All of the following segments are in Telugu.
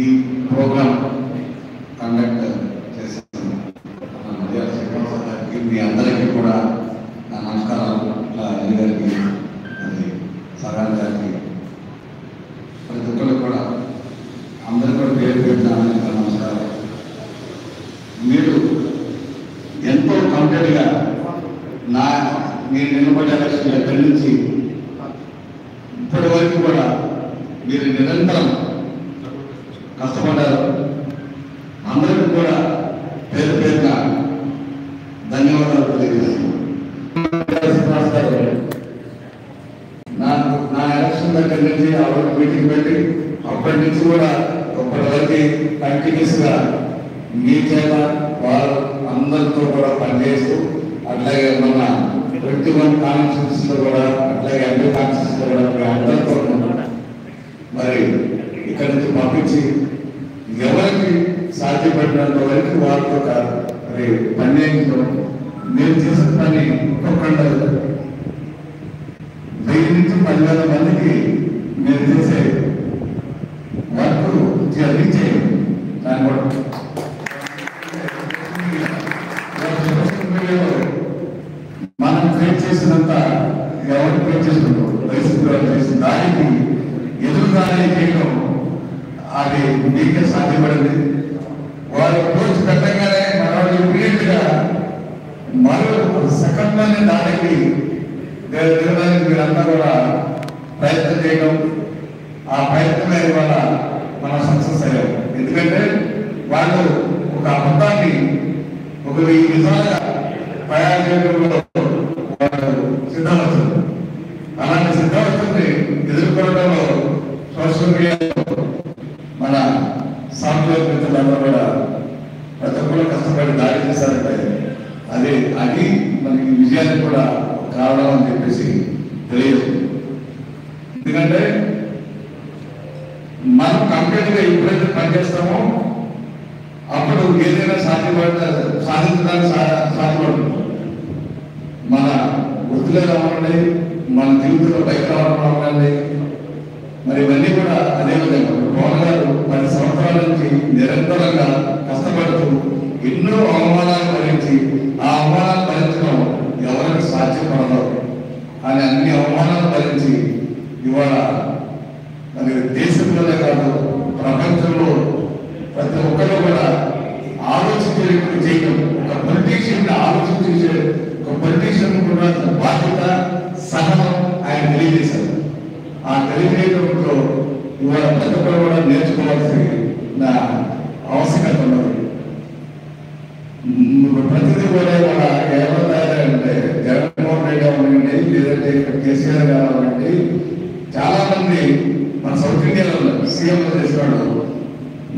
ఈ ప్రోగ్రాం కండక్ట్ చేస్తాను. మీ అందరికీ కూడా నా నమస్కారాలు. అల్లి గారికి, అది సరాన్ గారికి, ప్రతి ఒక్కరికి కూడా అందరికీ కూడా పేరు పెట్టిన నమస్కారం. మీరు ఎంతో కంప్లీట్గా మీరు నిలబడే ఎలక్షన్ ఎక్కడి నుంచి ఇప్పటి వరకు కూడా మీరు నిరంతరం కష్టపడ్డారు. అందరికీ కూడా పేరు పేరున ధన్యవాదాలు తెలియజేస్తున్నాను. నా ఎలక్షన్ దగ్గర నుంచి ఆవిడ మీటింగ్ పెట్టి అప్పటి నుంచి కూడా ఇప్పటి వరకు కంటిన్యూస్గా మీ చేత వారు అందరితో కూడా పనిచేస్తూ, అట్లాగే మన 21 కాన్స్టిట్యూన్సీస్ లో కూడా, అట్లాగే ఎంపీ కాన్స్టిట్యూన్సీ లో కూడా అందరితో మరి ఇక్కడి నుంచి పంపించి ఎవరికి సాధ్యపడినంత వరకు వారితో మరి పని చేయించడం. మీరు చేసిన పని ఒక్కొక్క 1000 నుంచి 10,000 మందికి మీరు చేసే వర్క్ రీచ్ అయ్యింది. దాని కూడా మనం క్రియేట్ చేసినంత ఎవరు క్రియేట్ చేసుకుంటాం, వైసీపీ చేసిన దానికి ఎదురుదారి చేయడం అది మీకే సాధ్యపడింది. వారు కోర్సు పెట్టగానే మన ఇమీడియట్ గా మరో సెకండ్లోనే దానికి తిరగడానికి మీరంతా కూడా ప్రయత్నం చేయడం, ఆ ప్రయత్నమే ఇవాళ మనం సక్సెస్ అయ్యాం. ఎందుకంటే వాళ్ళు ఒక అబద్ధాన్ని ఒక విధాలుగా తయారు చేయడంలో సిద్ధమవుతుంది. అలాంటి సిద్ధమవుతుంది ఎదుర్కోవడంలో సోషల్ మీడియాలో మన సాఫ్ట్వేర్ మిత్రులందరూ కూడా ప్రతి ఒక్కరు కష్టపడి దాడి చేశారంటే అది మనకి విజయానికి కూడా కారణం అని చెప్పేసి తెలియదు. ఎందుకంటే మనం కంప్లీట్గా ఎప్పుడైతే పనిచేస్తామో అప్పుడు ఏదైనా సాధించడానికి సాధ్యపడుతుంది. మన వృత్తిలో రావాలండి, మన జీవితంలో బయట రావాలండి. మరి ఇవన్నీ కూడా అదే విధంగా పవన్ గారు 10 సంవత్సరాల నుంచి నిరంతరంగా కష్టపడుతూ ఎన్నో అవమానాలు భరించి, ఆ అవమానాలు భరించడం ఎవరికి సాధ్యపడదు. కానీ అన్ని అవమానాలు భరించి ఇవాళ మరి దేశంలోనే కాదు ప్రపంచంలో ప్రతి ఒక్కరు కూడా ఆలోచించేటువంటి చేయడం, ఒక పొలిటీషియన్ ఆలోచించే ఒక పొలిటీషియన్ కూడా బాధ్యత సహనం ఆయన తెలియజేశారు. ఆ తెలియజేయడంతో ఇవాళ ప్రతి ఒక్కరు కూడా నేర్చుకోవాల్సిన అవసరం ఉన్నది. ప్రతిదీ కూడా ఇవాళ ఎవరు తయారంటే జగన్మోహన్ రెడ్డి అవ్వండి, లేదంటే కేసీఆర్ గారు అవ్వండి, చాలా మంది మన సౌత్ ఇండియాలో సీఎం చేసినాడు.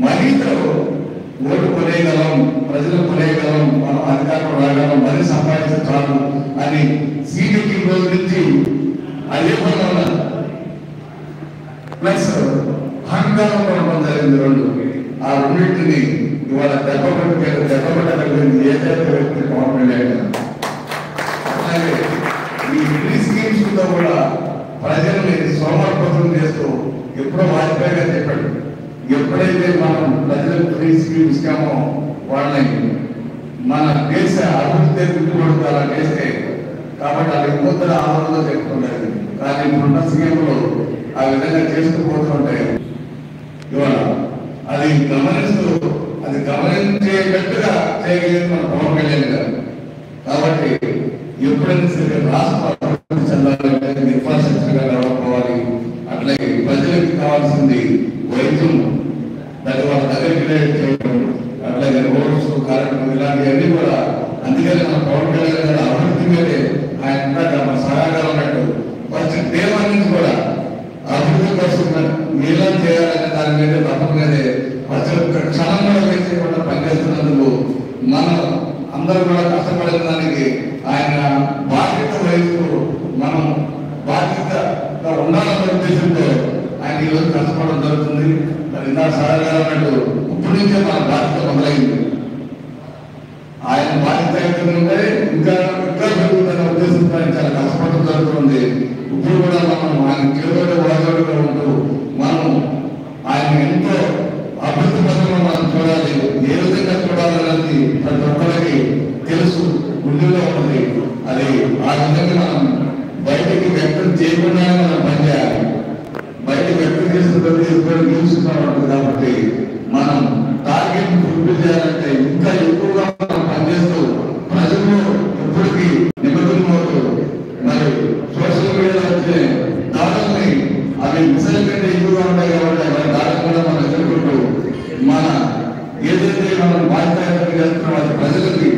మనీతో ఓటు కొనేయగలం, ప్రజలు కొనేయగలం, మనం అధికారం రాగలం, మరీ సంపాదించాలి అని సీటీకి రోజు నుంచి అదే పని ఉన్నారు. ప్లస్ అహంకారం పడడం జరిగింది. ఆ రెండింటిని ఇవాళ దెబ్బపట్టగలిగింది ఏదైతే వ్యక్తి పవన్ కళ్యాణ్. అలాగే ఈ ఫ్రీ స్కీమ్స్ లో కూడా ప్రజల్ని సోమర్పతం చేస్తూ ఎప్పుడో వాజ్పేయి గారు చెప్పాడు, ఎప్పుడైతే మనం ప్రజలకు ఫ్రీ స్కీమ్ ఇస్తామో వాళ్ళని మన దేశ అభివృద్ధి గుర్తుపడుతూ అలా చేస్తే, కాబట్టి అది ముద్ర ఆందోళన చెప్తుండేది. కానీ ఇప్పుడున్న సీఎంలో ఆ విధంగా చేస్తూ పోతుంటే ఇవాళ అది గమనించేటట్టుగా చేయగలిగింది మన పవన్ కళ్యాణ్ గారు. కాబట్టి ఎప్పుడైనా సరే రాష్ట్ర అభివృద్ధి చెందాలంటే ఇన్ఫ్రాస్ట్రక్చర్గా డెవలప్. అట్లాగే ప్రజలకు కావాల్సింది వైద్యం, దాన్ని వాళ్ళ దగ్గరికి చేయడం, అట్లాగే రోడ్స్, కరెంటు, ఇలాంటివన్నీ కూడా. అందుకని మన పవన్ కళ్యాణ్ గారు అభివృద్ధి మీదే ఆయన మన సహాయకాలం ఉన్నట్టు ఫస్ట్ దేవా నుంచి కూడా అభివృద్ధి కోసం ఎలా చేయాలనే దాని మీద తప్పకనే ప్రజలు క్షణం కూడా వేసేయకుండా పనిచేస్తున్నందుకు మనం అందరూ కూడా కష్టపడిన దానికి ఆయన బాధ్యత వహిస్తూ మనం బాధ్యతగా ఉండాలనే ఉద్దేశంతో ఆయన ఈరోజు కష్టపడడం జరుగుతుంది. మరి ఇందాక సార్ గారు అన్నట్టు ఇప్పటి నుంచే మన బాధ్యత మొదలైంది. ఆయన బాధ్యత అవుతుందంటే ఇంకా పెరుగుతున్న ఉద్దేశంతో ఆయన చాలా కష్టపడడం జరుగుతుంది. ఇప్పుడు కూడా మనం ఆయన చేదోడు వాదోడుగా ఉంటూ మనం ఆయన ఎంతో చేయకుండా మనం పనిచేయాలి. బయట వ్యక్తం చేస్తున్నది ఎప్పుడు చూస్తున్నా ఉంటుంది కాబట్టి మనం టార్గెట్ ఫుల్ఫిల్ చేయాలంటే ఇంకా ఎక్కువగా మనం పనిచేస్తూ ప్రజల్లో ఎప్పటికీ నిమగ్నమవుతూ మరి సోషల్ మీడియాలో వచ్చే దాడుల్ని అవి మిసైల్ కంటే ఎక్కువగా ఉంటాయి కాబట్టి అవి దాడులు కూడా మనం ఎదుర్కొంటూ మన ఏదైతే మనం బాధ్యత చేస్తున్నామో అది ప్రజలకి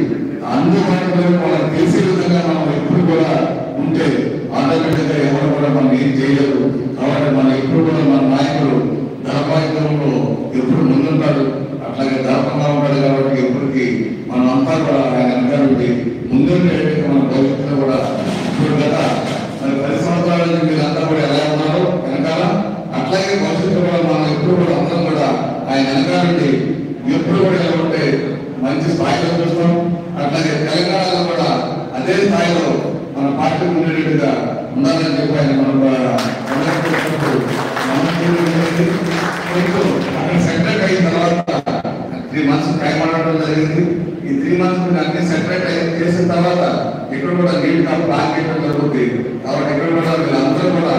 అందుబాటులో వాళ్ళకి తెలిసే విధంగా మనం ఎప్పుడు కూడా ఉంటే ఆటోమేటిక్గా ఎవరు కూడా మనం ఏం చేయలేదు. కాబట్టి మనం ఎప్పుడు కూడా మన నాయకులు ధర్మాయుధంలో ఎప్పుడు ముందుంటారు, అట్లాగే ధర్మంగా ఉంటాడు. కాబట్టి ఎప్పటికీ మనం అంతా కూడా ఆయన వెనకాలండి ముందుండే మన భవిష్యత్తులో కూడా ఇప్పుడు గత మరి 10 సంవత్సరాల నుంచి మీరంతా కూడా ఎలా ఉన్నారో వెనకాల అట్లాగే భవిష్యత్తులో కూడా మనం ఎప్పుడు కూడా అందరం కూడా ఆయన వెనకాలండి ఎప్పుడు కూడా ఎలా ఉంటే మంచి స్థాయిలో చూస్తాం. అట్లాగే తెలంగాణలో కూడా అదే స్థాయిలో మన పార్టీ ఉండేట్టుగా ఉండాలని చెప్పి ఆయన మనం సెపరేట్ అయిన తర్వాత 3 months టైం అడగడం జరిగింది. ఈ 3 months అన్ని సెపరేట్ చేసిన తర్వాత ఇక్కడ కూడా నీట్ గా ప్లాన్ చేయడం జరుగుతుంది. కాబట్టి ఇక్కడ కూడా వీళ్ళందరూ కూడా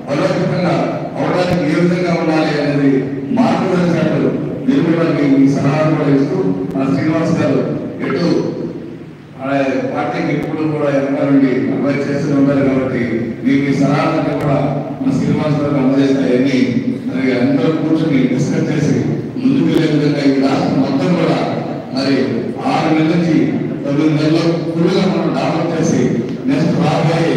బలోపేతంగా అవడానికి ఏ విధంగా ఉండాలి అనేది మార్గదర్శకాలు మీరు కూడా మీ సలహాలు కూడా ఇస్తూ మన శ్రీనివాస్ గారు ఎటు పార్టీకి ఎప్పుడు కూడా వెనకాలండి అడ్వైజ్ చేస్తూ ఉంటారు. కాబట్టి మీ సలహాలన్నీ కూడా మన శ్రీనివాస్ గారు అందజేస్తాయని మరి అందరూ కూర్చొని డిస్కస్ చేసి ముందుకు వెళ్ళే విధంగా ఈ రాష్ట్రం మొత్తం కూడా మరి 6 నెలల నుంచి 9 నెలల్లో ఫుల్గా మనం డెవలప్ చేసి నెక్స్ట్ రాబోయే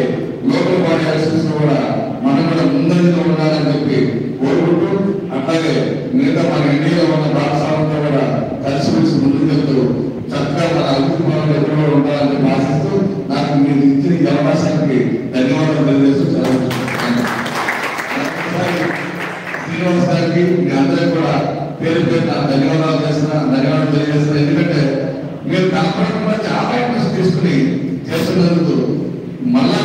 లోకల్ బాడీ ఎలక్షన్స్ కూడా మనం కూడా ముందంజలో ఉండాలని చెప్పి కోరుకుంటూ అట్లాగే మిగతా మన ఇండియాలో ఉన్న భాగస్వామ్యంతో కూడా కలిసిమెలిసి ముందుకు వెళ్తూ చక్కగా మన అభివృద్ధి పనులు ఎక్కడ ఉండాలని ఆశిస్తూ నాకు మీరు ఇచ్చిన ఈ అవకాశానికి ధన్యవాదాలు తెలియజేస్తూ శ్రీనివాస్ గారికి మీ అందరికీ కూడా పేరు ధన్యవాదాలు తెలియజేస్తున్నా. ఎందుకంటే మీరు కనపడకుండా చాలా ఇంట్రెస్ట్ తీసుకుని చేస్తున్నందుకు మళ్ళా